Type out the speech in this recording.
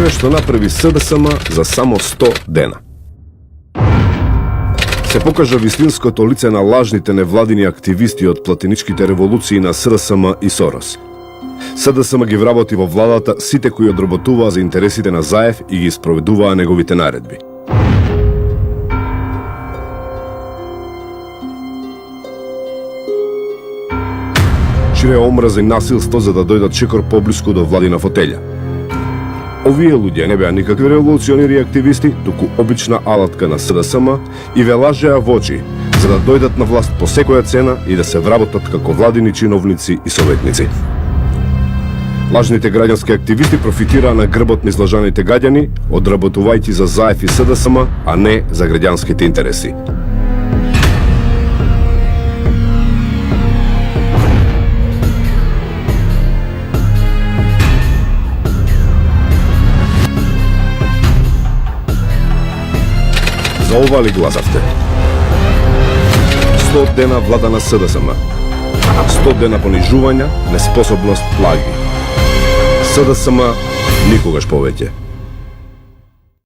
еве што направи СДСМ за само 100 дена. Се покажа вистинското лице на лажните невладини активисти од платиничките револуции на СДСМ и Сорос. СДСМ ги вработи во владата сите кои одработуваа за интересите на Заев и ги спроведуваа неговите наредби. Шире омраза и насилство за да дојдат шекор поблиску до владина фотелја. Овие луѓе не беа никакви револуционери и активисти, туку обична алатка на СДСМ и ве лажеа во очи, за да дојдат на власт по секоја цена и да се вработат како владини чиновници и советници. Лажните граѓански активисти профитираа на грбот на излажаните гаѓани, одработувајќи за Заев и СДСМ, а не за граѓанските интереси. За ова ли гласавте? 100 дена влада на СДСМ. 100 дена понижувања, неспособност, плаги. СДСМ никогаш повеќе.